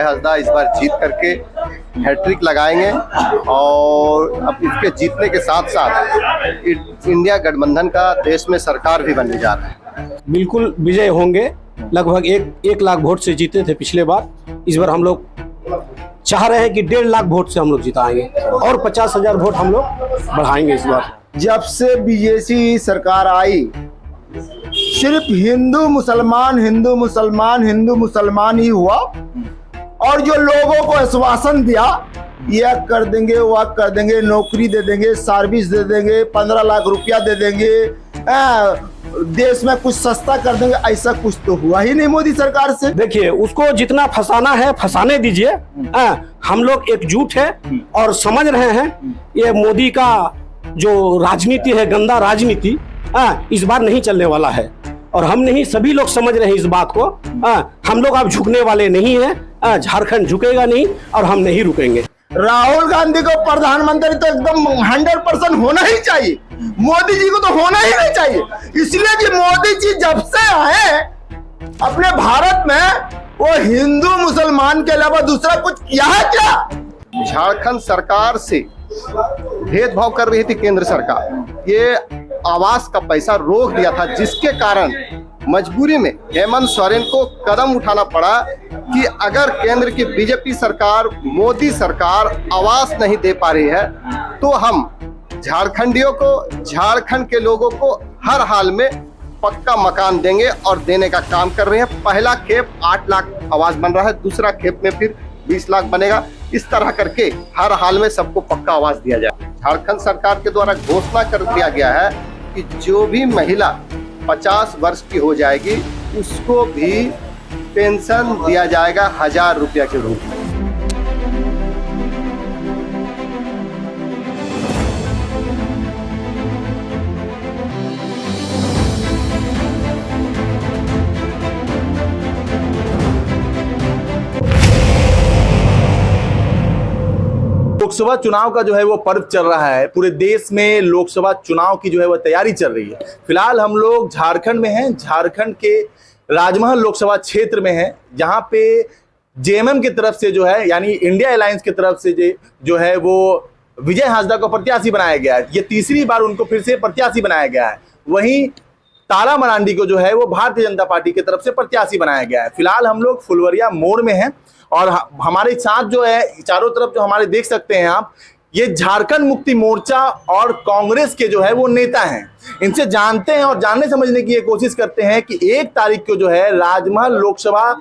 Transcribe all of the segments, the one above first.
हांसदा इस बार जीत करके हैट्रिक लगाएंगे और अब इसके जीतने के साथ साथ इंडिया गठबंधन का देश में सरकार भी बनने जा रहा है। बिल्कुल विजय होंगे। लगभग एक लाख वोट से जीते थे पिछले बार। इस बार हम लोग चाह रहे हैं कि 1.5 लाख वोट से हम लोग जिताएंगे और 50,000 वोट हम लोग बढ़ाएंगे इस बार। जब से बीजेपी सरकार आई सिर्फ हिंदू मुसलमान ही हुआ और जो लोगों को आश्वासन दिया यह कर देंगे वह कर देंगे, नौकरी दे देंगे, सर्विस दे देंगे, 15 लाख रुपया दे देंगे, देश में कुछ सस्ता कर देंगे, ऐसा कुछ तो हुआ ही नहीं मोदी सरकार से। देखिए उसको जितना फंसाना है फंसाने दीजिए। हम लोग एकजुट है और समझ रहे हैं ये मोदी का जो राजनीति है, गंदा राजनीति इस बार नहीं चलने वाला है और हम नहीं, सभी लोग समझ रहे हैं इस बात को। हम लोग अब झुकने वाले नहीं हैं। झारखंड झुकेगा नहीं और हम नहीं रुकेंगे। राहुल गांधी को प्रधानमंत्री तो एकदम 100% होना ही चाहिए, मोदी जी को तो होना ही नहीं चाहिए। इसलिए कि मोदी जी जब से आए अपने भारत में वो हिंदू मुसलमान के अलावा दूसरा कुछ किया है क्या? झारखंड सरकार से भेदभाव कर रही थी केंद्र सरकार। ये आवास का पैसा रोक दिया था, जिसके कारण मजबूरी में हेमंत सोरेन को कदम उठाना पड़ा कि अगर केंद्र की बीजेपी सरकार, मोदी सरकार आवास नहीं दे पा रही है तो हम झारखंडियों को, झारखंड के लोगों को हर हाल में पक्का मकान देंगे और देने का काम कर रहे हैं। पहला खेप 8 लाख आवास बन रहा है, दूसरा खेप में फिर 20 लाख बनेगा। इस तरह करके हर हाल में सबको पक्का आवास दिया जाए। झारखंड सरकार के द्वारा घोषणा कर दिया गया है कि जो भी महिला 50 वर्ष की हो जाएगी उसको भी पेंशन दिया जाएगा 1000 रुपया के रूप में। लोकसभा चुनाव का जो है वो पर्व चल रहा है। पूरे देश में लोकसभा चुनाव की जो है वो तैयारी चल रही है। फिलहाल हम लोग झारखंड में हैं, झारखंड के राजमहल लोकसभा क्षेत्र में हैं, जहां पे जेएमएम की तरफ से जो है यानी इंडिया अलायंस की तरफ से जो है वो विजय हांसदा को प्रत्याशी बनाया गया है। ये तीसरी बार उनको फिर से प्रत्याशी बनाया गया है। वहीं ताला मरांडी को जो है वो भारतीय जनता पार्टी की तरफ से प्रत्याशी बनाया गया है। फिलहाल हम लोग फुलवरिया मोड़ में हैं और हमारे साथ जो है चारों तरफ जो हमारे देख सकते हैं आप, ये झारखंड मुक्ति मोर्चा और कांग्रेस के जो है वो नेता हैं। इनसे जानते हैं और जानने समझने की ये कोशिश करते हैं कि 1 तारीख को जो है राजमहल लोकसभा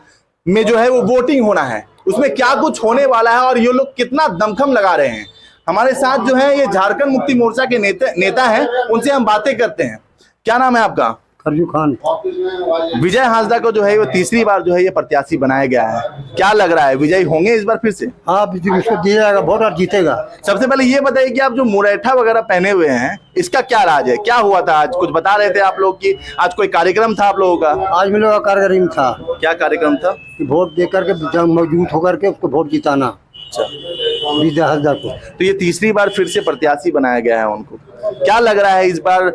में जो है वो वोटिंग होना है, उसमें क्या कुछ होने वाला है और ये लोग कितना दमखम लगा रहे हैं। हमारे साथ जो है ये झारखंड मुक्ति मोर्चा के नेता हैं, उनसे हम बातें करते हैं। क्या नाम है आपका? खरजू खान। विजय हांसदा को जो है वो तीसरी बार जो है ये प्रत्याशी बनाया गया है। क्या लग रहा है, विजयी होंगे इस बार फिर से? हाँ, उसको दिया जाएगा वोट और जीतेगा। सबसे पहले ये बताइए कि आप जो मुरैठा वगैरह पहने हुए हैं, इसका क्या राज है? क्या हुआ था आज? कुछ बता रहे थे आप लोग कि आज कोई कार्यक्रम था आप लोगों का? आज हम लोग का कार्यक्रम था। क्या कार्यक्रम था? वोट दे करके मौजूद होकर के उसको वोट जिताना। अच्छा, विजय हांसदा को। तो ये तीसरी बार फिर से प्रत्याशी बनाया गया है उनको। क्या लग रहा है इस बार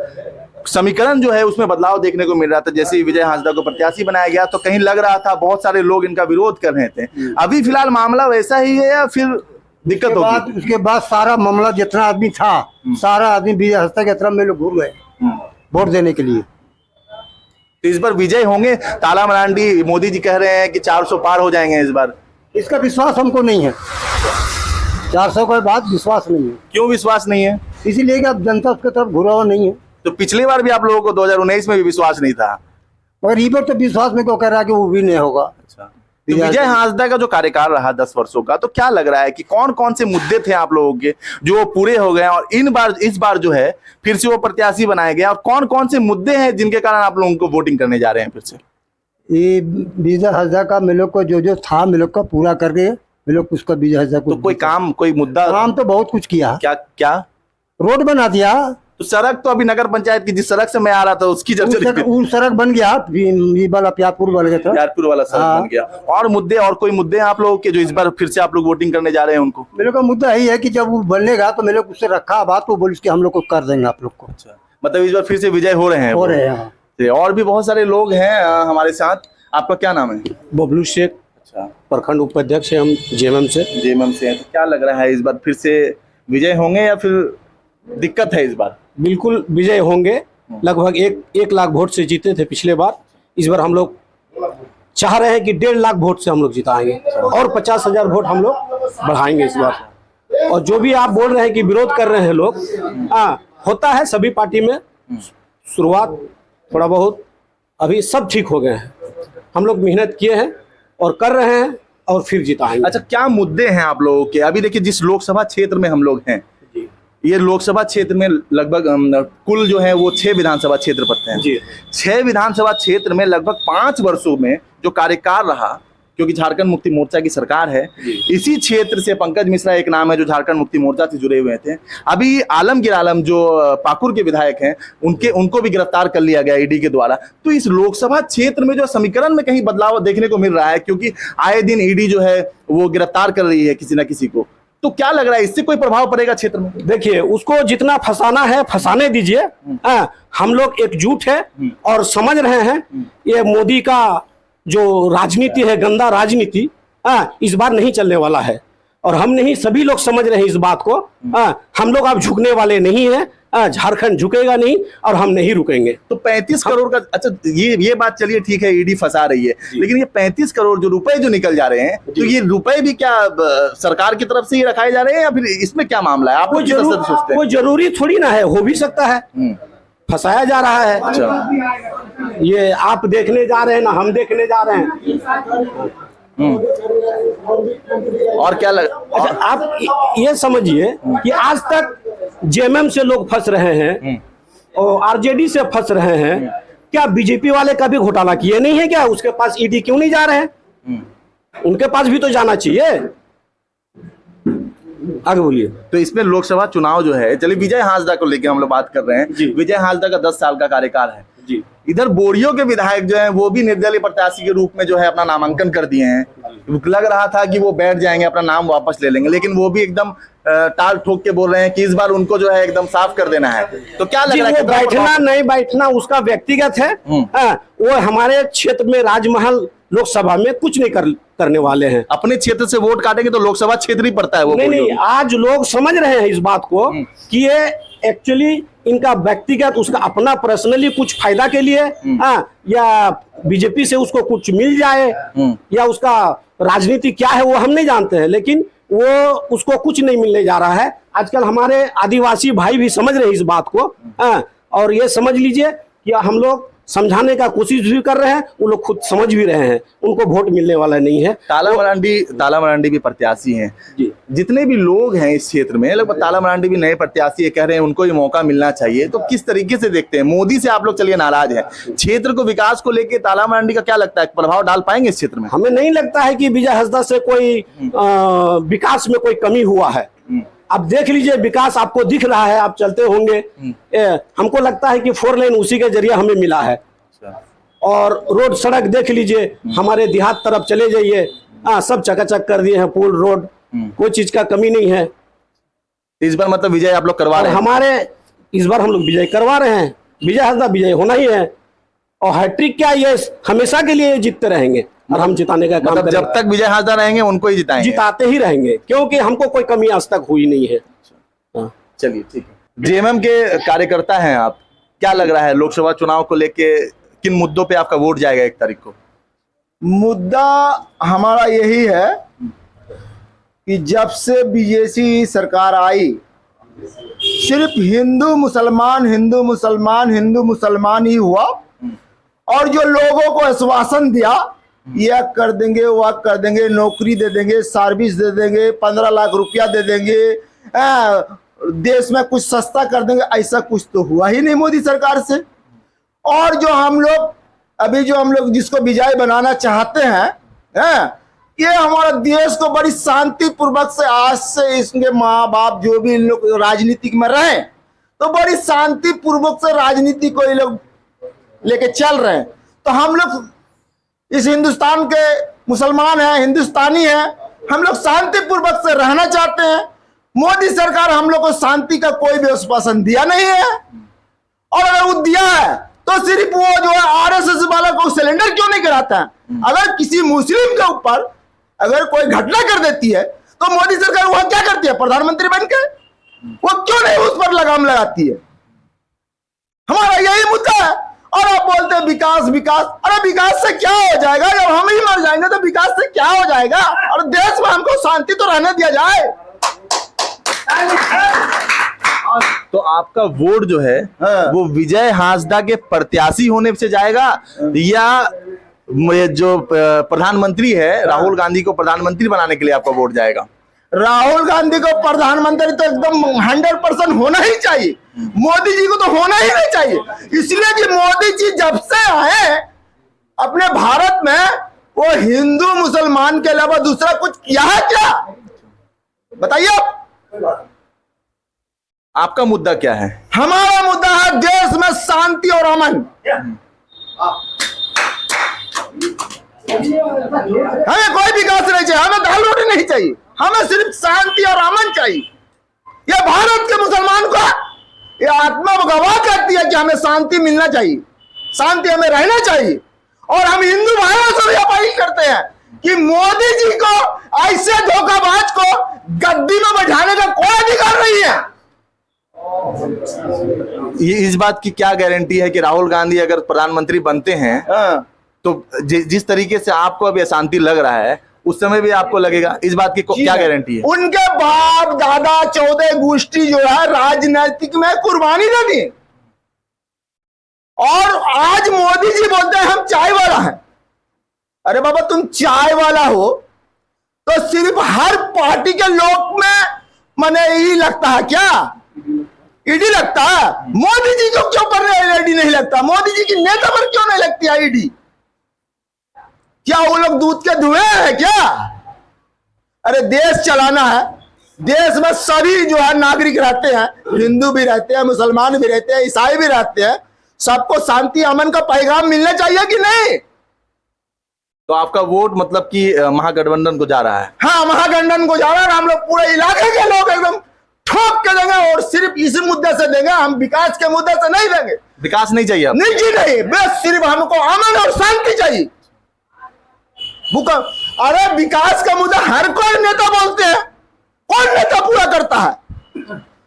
समीकरण जो है उसमें बदलाव देखने को मिल रहा था? जैसे विजय हांसदा को प्रत्याशी बनाया गया तो कहीं लग रहा था बहुत सारे लोग इनका विरोध कर रहे थे। अभी फिलहाल मामला वैसा ही है या फिर दिक्कत होगी? उसके बाद सारा मामला जितना आदमी था सारा आदमी विजय हांसदा के तरफ में लोग घूम गए वोट देने के लिए। तो इस बार विजय होंगे? ताला मरांडी, मोदी जी कह रहे हैं कि 400 पार हो जाएंगे इस बार। इसका विश्वास हमको नहीं है। 400 के बाद विश्वास नहीं है। क्यों विश्वास नहीं है? इसीलिए कि अब जनता उसके तरफ घुरा हुआ नहीं है। तो पिछली बार भी आप लोगों को 2019 में भी विश्वास नहीं था, मगर इस बार तो विश्वास में क्यों कह रहा है कि वो भी नहीं होगा। अच्छा, तो विजय हांसदा का जो कार्यकाल रहा 10 वर्षों का, तो क्या लग रहा है कि कौन कौन से मुद्दे थे आप लोगों के जो पूरे हो गए और इस बार जो है फिर से वो प्रत्याशी बनाए गए, और कौन कौन से मुद्दे हैं जिनके कारण आप लोगों को वोटिंग करने जा रहे हैं फिर से? ये विजय हांसदा का हम लोग को जो था हम लोग का पूरा करके हम लोग उसका विजय हांसदा को। तो कोई काम, कोई मुद्दा? काम तो बहुत कुछ किया। क्या? रोड बना दिया। तो सड़क तो अभी नगर पंचायत की जिस सड़क से मैं आ रहा था उसकी सड़क बन गया, प्यारपुर वाला था, प्यारपुर वाला सड़क बन गया। और मुद्दे, और कोई मुद्दे हैं आप लोगों के जो इस बार फिर से आप लोग वोटिंग करने जा रहे हैं उनको? मेरे का मुद्दा यही है कि जब वो बनेगा तो मेरे को उससे रखा बात तो बोल के हम लोग को कर देंगे आप लोग को। अच्छा, मतलब इस बार फिर से विजय हो रहे हैं? हो रहे हैं। और भी बहुत सारे लोग हैं हमारे साथ। आपका क्या नाम है? बबलू शेख। प्रखंड उपाध्यक्ष है हम जेएमएम से। जेएमएम से हैं, तो क्या लग रहा है इस बार फिर से विजय होंगे या फिर दिक्कत है इस बार? बिल्कुल विजय होंगे, लगभग एक लाख वोट से जीते थे पिछले बार। इस बार हम लोग चाह रहे हैं कि 1.5 लाख वोट से हम लोग जिताएंगे और 50,000 वोट हम लोग बढ़ाएंगे इस बार। और जो भी आप बोल रहे हैं कि विरोध कर रहे हैं लोग, होता है सभी पार्टी में शुरुआत थोड़ा बहुत, अभी सब ठीक हो गए हैं। हम लोग मेहनत किए हैं और कर रहे हैं और फिर जिताएंगे। अच्छा, क्या मुद्दे हैं आप लोगों के? अभी देखिए, जिस लोकसभा क्षेत्र में हम लोग हैं, ये लोकसभा क्षेत्र में लगभग कुल जो है वो 6 विधानसभा क्षेत्र पड़ते हैं जी। 6 विधानसभा क्षेत्र में लगभग 5 वर्षों में जो कार्यकाल रहा, क्योंकि झारखंड मुक्ति मोर्चा की सरकार है, इसी क्षेत्र से पंकज मिश्रा एक नाम है जो झारखंड मुक्ति मोर्चा से जुड़े हुए थे। अभी आलमगीर आलम जो पाकुड़ के विधायक हैं, उनको भी गिरफ्तार कर लिया गया ईडी के द्वारा। तो इस लोकसभा क्षेत्र में जो समीकरण में कहीं बदलाव देखने को मिल रहा है, क्योंकि आए दिन ईडी जो है वो गिरफ्तार कर रही है किसी न किसी को, तो क्या लग रहा है इससे कोई प्रभाव पड़ेगा क्षेत्र में? देखिए, उसको जितना फंसाना है फंसाने दीजिए। हम लोग एकजुट है और समझ रहे हैं ये मोदी का जो राजनीति है, गंदा राजनीति, इस बार नहीं चलने वाला है। और हम नहीं, सभी लोग समझ रहे हैं इस बात को। हम लोग अब झुकने वाले नहीं हैं। झारखंड झुकेगा नहीं और हम नहीं रुकेंगे। तो 35 करोड़ का, अच्छा ये बात चलिए ठीक है, ईडी फंसा रही है, लेकिन ये 35 करोड़ जो रुपए जो निकल जा रहे हैं, तो ये रुपए भी क्या सरकार की तरफ से ही रखाए जा रहे हैं या फिर इसमें क्या मामला है? आप सोचते हैं वो जरूरी थोड़ी ना है, हो भी सकता है, फंसाया जा रहा है। अच्छा, ये आप देखने जा रहे हैं ना, हम देखने जा रहे हैं। और क्या अच्छा, आप ये समझिए कि आज तक जेएमएम से लोग फंस रहे हैं और आरजेडी से फंस रहे हैं। क्या बीजेपी वाले कभी घोटाला किए नहीं है क्या? उसके पास ईडी क्यों नहीं जा रहे हैं? उनके पास भी तो जाना चाहिए। आगे बोलिए। तो इसमें लोकसभा चुनाव जो है, चलिए विजय हांसदा को लेकर हम लोग बात कर रहे हैं। विजय हांसदा का 10 साल का कार्यकाल है जी। इधर बोरियो के विधायक जो हैं वो भी निर्दलीय प्रत्याशी के रूप में जो है अपना नामांकन कर दिए हैं। लग रहा था कि वो बैठ जाएंगे, अपना नाम वापस ले लेंगे, लेकिन वो भी एकदम टाल ठोक के बोल रहे हैं कि इस बार उनको जो है एकदम साफ कर देना है। तो क्या लग रहा है? बैठना नहीं बैठना उसका व्यक्तिगत है। वो हमारे क्षेत्र में राजमहल लोकसभा में कुछ नहीं करने वाले हैं। अपने क्षेत्र से वोट काटेंगे तो लोकसभा क्षेत्र ही पड़ता है वो। नहीं, आज लोग समझ रहे हैं इस बात को कि ये एक्चुअली इनका व्यक्तिगत, उसका अपना पर्सनली कुछ फायदा के लिए, या बीजेपी से उसको कुछ मिल जाए, या उसका राजनीति क्या है वो हम नहीं जानते हैं, लेकिन वो उसको कुछ नहीं मिलने जा रहा है। आजकल हमारे आदिवासी भाई भी समझ रहे हैं इस बात को। और ये समझ लीजिए कि हम लोग समझाने का कोशिश भी कर रहे हैं, वो लोग खुद समझ भी रहे हैं, उनको वोट मिलने वाला नहीं है। ताला मरांडी भी प्रत्याशी हैं जी। जितने भी लोग हैं इस क्षेत्र में, लगभग ताला मरांडी भी नए प्रत्याशी है, कह रहे हैं उनको ये मौका मिलना चाहिए। तो किस तरीके से देखते हैं? मोदी से आप लोग चलिए नाराज हैं, क्षेत्र को विकास को लेकर ताला मरांडी का क्या लगता है, प्रभाव डाल पाएंगे इस क्षेत्र में? हमें नहीं लगता है कि विजय हांसदा से कोई विकास में कोई कमी हुआ है। अब देख लीजिए, विकास आपको दिख रहा है, आप चलते होंगे। हमको लगता है कि 4 लेन उसी के जरिए हमें मिला है। और रोड सड़क देख लीजिए, हमारे देहात तरफ चले जाइए, सब चकाचक कर दिए हैं, पुल रोड, कोई चीज का कमी नहीं है। इस बार मतलब विजय आप लोग करवा रहे हैं? हमारे इस बार हम लोग विजय करवा रहे हैं। विजय हांसदा विजय होना ही है, और हैट्रिक क्या, ये हमेशा के लिए जीतते रहेंगे और हम जिताने का काम मतलब जब तक विजय हांसदा रहेंगे उनको ही जिताएंगे? जिताते ही रहेंगे, क्योंकि हमको कोई कमी आज तक हुई नहीं है। चलिए ठीक है। जेएमएम के कार्यकर्ता हैं आप, क्या लग रहा है लोकसभा चुनाव को लेके किन मुद्दों पे आपका वोट जाएगा 1 तारीख को? मुद्दा हमारा यही है कि जब से बीजेपी सरकार आई, सिर्फ हिंदू मुसलमान ही हुआ। और जो लोगों को आश्वासन दिया, यह कर देंगे, वह कर देंगे, नौकरी दे देंगे, सर्विस दे देंगे, 15 लाख रुपया दे देंगे, देश में कुछ सस्ता कर देंगे, ऐसा कुछ तो हुआ ही नहीं मोदी सरकार से। और जो हम लोग जिसको विजय बनाना चाहते हैं, ये हमारा देश को बड़ी शांति पूर्वक से, आज से इसके माँ बाप जो भी लोग राजनीति में रहे, तो बड़ी शांति पूर्वक से राजनीति को ये लोग लेके चल रहे हैं। तो हम लोग इस हिंदुस्तान के मुसलमान हैं, हिंदुस्तानी हैं, हम लोग शांति पूर्वक से रहना चाहते हैं। मोदी सरकार हम लोग को शांति का कोई भी आश्वासन दिया नहीं है, और अगर वो दिया है तो सिर्फ वो जो है आरएसएस वाला को सिलेंडर क्यों नहीं कराता है? अगर किसी मुस्लिम के ऊपर अगर कोई घटना कर देती है तो मोदी सरकार वहां क्या करती है, प्रधानमंत्री बन के वो क्यों नहीं उस पर लगाम लगाती है? हमारा यही मुद्दा है। और आप बोलते हैं विकास विकास, अरे विकास से क्या हो जाएगा? जब हम ही मर जाएंगे तो विकास से क्या हो जाएगा? और देश में हमको शांति तो रहने दिया जाए। तो आपका वोट जो है वो विजय हांसदा के प्रत्याशी होने से जाएगा या ये जो प्रधानमंत्री है राहुल गांधी को प्रधानमंत्री बनाने के लिए आपका वोट जाएगा? राहुल गांधी को प्रधानमंत्री तो एकदम 100% होना ही चाहिए। मोदी जी को तो होना ही नहीं चाहिए, इसलिए कि मोदी जी जब से आए अपने भारत में वो हिंदू मुसलमान के अलावा दूसरा कुछ किया है क्या? बताइए आप। आपका मुद्दा क्या है? हमारा मुद्दा है देश में शांति और अमन। हमें कोई विकास नहीं चाहिए, हमें दाल रोटी नहीं चाहिए, हमें सिर्फ शांति और अमन चाहिए। ये भारत के मुसलमान को ये आत्मा गवाह कहती है कि हमें शांति मिलना चाहिए, शांति हमें रहना चाहिए। और हम हिंदू भाइयों से भी अपील करते हैं कि मोदी जी को ऐसे धोखाबाज को गद्दी में बैठाने का कोई अधिकार नहीं है। ये इस बात की क्या गारंटी है कि राहुल गांधी अगर प्रधानमंत्री बनते हैं तो जिस तरीके से आपको अभी अशांति लग रहा है उस समय भी आपको लगेगा? इस बात की क्या गारंटी है? उनके बाप दादा 14 गोष्ठी जो है राजनीतिक में कुर्बानी दे दी, और आज मोदी जी बोलते हैं हम चाय वाला हैं। अरे बाबा, तुम चाय वाला हो तो सिर्फ हर पार्टी के लोग में मने यही लगता है क्या? ईडी लगता है? मोदी जी को क्यों पर ईडी नहीं लगता? मोदी जी की नेता पर क्यों नहीं लगती है ईडी? क्या वो लोग दूध के धुएं हैं क्या? अरे देश चलाना है, देश में सभी जो है नागरिक रहते हैं, हिंदू भी रहते हैं, मुसलमान भी रहते हैं, ईसाई भी रहते हैं, सबको शांति अमन का पैगाम मिलना चाहिए कि नहीं? तो आपका वोट मतलब कि महागठबंधन को जा रहा है? हाँ, महागठबंधन को जा रहा है। हम लोग पूरे इलाके के लोग एकदम ठोक के देंगे, और सिर्फ इसी मुद्दे से देंगे, हम विकास के मुद्दे से नहीं देंगे। विकास नहीं चाहिए? नहीं जी नहीं, बस सिर्फ हमको अमन और शांति चाहिए। अरे विकास का मुद्दा हर कोई नेता बोलते हैं, कौन नेता पूरा करता है?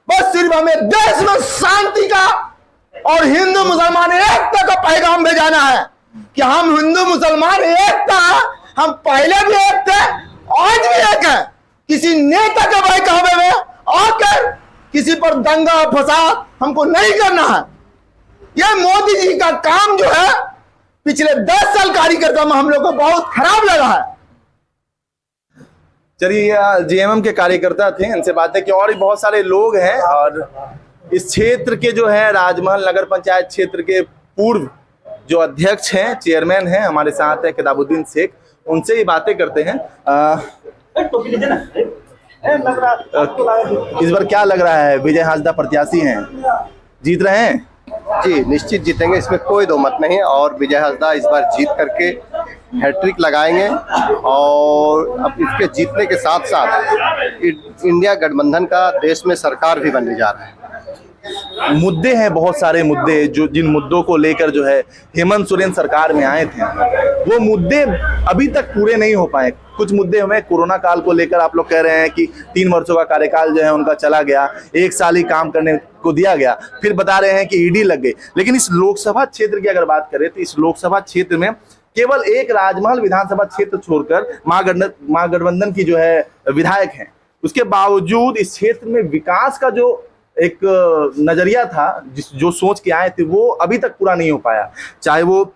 बस सिर्फ हमें देश में शांति का और हिंदू मुसलमान एकता का पैगाम भेजाना है कि हम हिंदू मुसलमान एकता, हम पहले भी एक थे, आज भी एक है। किसी नेता के बहकावे में आकर किसी पर दंगा फसाद हमको नहीं करना है। यह मोदी जी का काम जो है पिछले 10 साल कार्यकर्ता में हम लोग को बहुत खराब लगा है। चलिए, जेएमएम के कार्यकर्ता थे, इनसे बातें की। और भी बहुत सारे लोग हैं और इस क्षेत्र के जो है राजमहल नगर पंचायत क्षेत्र के पूर्व जो अध्यक्ष हैं, चेयरमैन हैं, हमारे साथ है किताबुद्दीन शेख, उनसे ही बातें करते हैं। इस बार क्या लग रहा है? विजय हांसदा प्रत्याशी हैं, जीत रहे हैं? जी, निश्चित जीतेंगे, इसमें कोई दो मत नहीं। और विजय हांसदा इस बार जीत करके हैट्रिक लगाएंगे, और अब इसके जीतने के साथ साथ इंडिया गठबंधन का देश में सरकार भी बनने जा रहा है। मुद्दे हैं, बहुत सारे मुद्दे, जो जिन मुद्दों को लेकर जो है हेमंत सोरेन सरकार में आए थे, वो मुद्दे अभी तक पूरे नहीं हो पाए। कुछ मुद्दे हमें कोरोना काल को लेकर आप लोग कह रहे हैं कि 3 वर्षों का कार्यकाल जो है उनका चला गया, 1 साल ही काम करने को दिया गया, फिर बता रहे हैं कि ईडी लग गई। लेकिन इस लोकसभा क्षेत्र की अगर बात करें तो इस लोकसभा क्षेत्र में केवल एक राजमहल विधानसभा क्षेत्र छोड़कर महागठबंधन की जो है विधायक हैं। उसके बावजूद इस क्षेत्र में विकास का जो एक नजरिया था, जो सोच के आए थे, वो अभी तक पूरा नहीं हो पाया। चाहे वो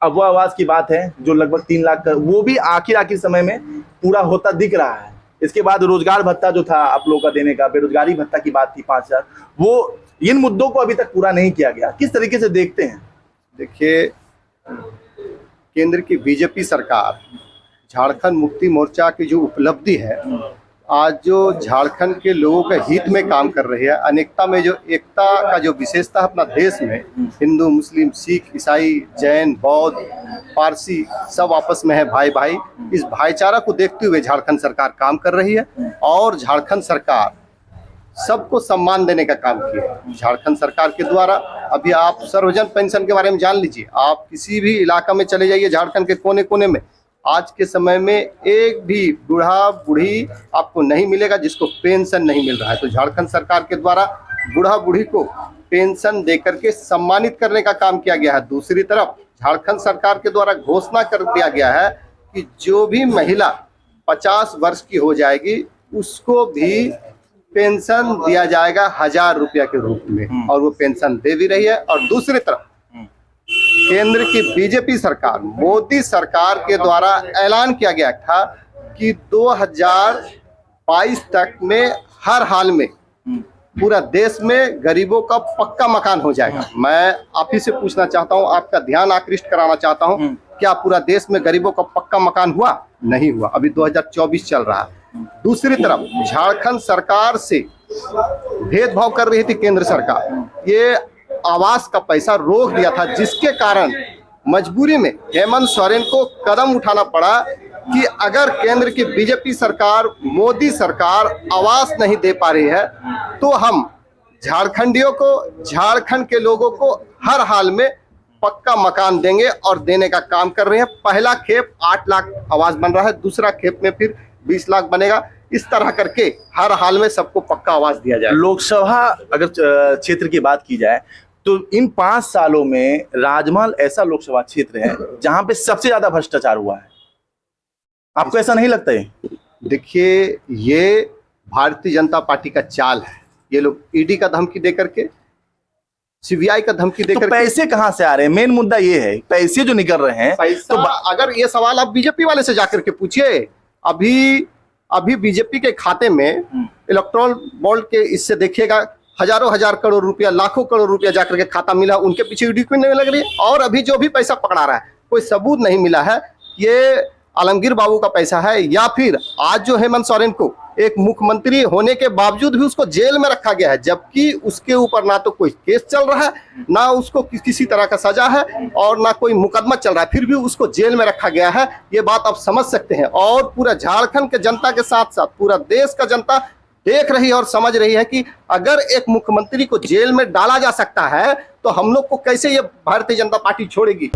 अगवा आवास की बात है जो लगभग 3 लाख का, वो भी आखिर समय में पूरा होता दिख रहा है। इसके बाद रोजगार भत्ता जो था आप लोगों का देने का, बेरोजगारी भत्ता की बात थी 5000, वो इन मुद्दों को अभी तक पूरा नहीं किया गया। किस तरीके से देखते हैं? देखिए, केंद्र की बीजेपी सरकार, झारखंड मुक्ति मोर्चा की जो उपलब्धि है, आज जो झारखंड के लोगों के हित में काम कर रही है, अनेकता में जो एकता का जो विशेषता है अपना देश में, हिंदू मुस्लिम सिख ईसाई जैन बौद्ध पारसी सब आपस में है भाई भाई। इस भाईचारा को देखते हुए झारखंड सरकार काम कर रही है, और झारखंड सरकार सबको सम्मान देने का काम किया है। झारखंड सरकार के द्वारा अभी आप सर्वजन पेंशन के बारे में जान लीजिए, आप किसी भी इलाका में चले जाइए झारखंड के कोने कोने में, आज के समय में एक भी बूढ़ा बूढ़ी आपको नहीं मिलेगा जिसको पेंशन नहीं मिल रहा है। तो झारखंड सरकार के द्वारा बूढ़ा बूढ़ी को पेंशन देकर के सम्मानित करने का काम किया गया है। दूसरी तरफ झारखंड सरकार के द्वारा घोषणा कर दिया गया है कि जो भी महिला 50 वर्ष की हो जाएगी उसको भी पेंशन दिया जाएगा 1000 रुपया के रूप में, और वो पेंशन दे भी रही है। और दूसरी तरफ केंद्र की बीजेपी सरकार, मोदी सरकार के द्वारा ऐलान किया गया था कि 2022 तक में हर हाल में पूरा देश में गरीबों का पक्का मकान हो जाएगा। मैं आप ही से पूछना चाहता हूं, आपका ध्यान आकृष्ट कराना चाहता हूं, क्या पूरा देश में गरीबों का पक्का मकान हुआ? नहीं हुआ। अभी 2024 चल रहा है। दूसरी तरफ झारखंड सरकार से भेदभाव कर रही थी केंद्र सरकार। ये आवास का पैसा रोक दिया था, जिसके कारण मजबूरी में हेमंत सोरेन को कदम उठाना पड़ा कि अगर केंद्र की बीजेपी सरकार, मोदी सरकार आवास नहीं दे पा रही है तो हम झारखंडियों को, झारखंड के लोगों को हर हाल में पक्का मकान देंगे और देने का काम कर रहे हैं। पहला खेप 8 लाख आवास बन रहा है, दूसरा खेप में फिर 20 लाख बनेगा। इस तरह करके हर हाल में सबको पक्का आवास दिया जाए। लोकसभा अगर क्षेत्र की बात की जाए तो इन 5 सालों में राजमहल ऐसा लोकसभा क्षेत्र है जहां पे सबसे ज्यादा भ्रष्टाचार हुआ है। आपको ऐसा नहीं लगता है? देखिए, ये भारतीय जनता पार्टी का चाल है। ये लोग ईडी का धमकी देकर के, सीबीआई का धमकी देकर तो पैसे कहां से आ रहे हैं? मेन मुद्दा ये है, पैसे जो निकल रहे हैं। पैसा तो अगर ये सवाल आप बीजेपी वाले से जाकर के पूछिए, अभी बीजेपी के खाते में इलेक्ट्रॉल बॉन्ड के इससे देखिएगा हजारों हजार करोड़ रुपया, लाखों करोड़ रुपया जाकर के खाता मिला। उनके पीछे ईडी क्यों नहीं लग रही है? और अभी जो भी पैसा पकड़ा रहा है कोई सबूत नहीं मिला है ये आलमगीर बाबू का पैसा है या फिर आज जो हेमंत सोरेन को एक मुख्यमंत्री होने के बावजूद भी उसको जेल में रखा गया है, जबकि उसके ऊपर ना तो कोई केस चल रहा है, ना उसको किसी तरह का सजा है और ना कोई मुकदमा चल रहा है, फिर भी उसको जेल में रखा गया है। ये बात आप समझ सकते हैं। और पूरा झारखंड के जनता के साथ साथ पूरा देश का जनता देख रही है और समझ रही है कि अगर एक मुख्यमंत्री को जेल में डाला जा सकता है तो हम लोग को कैसे ये भारतीय जनता पार्टी छोड़ेगी।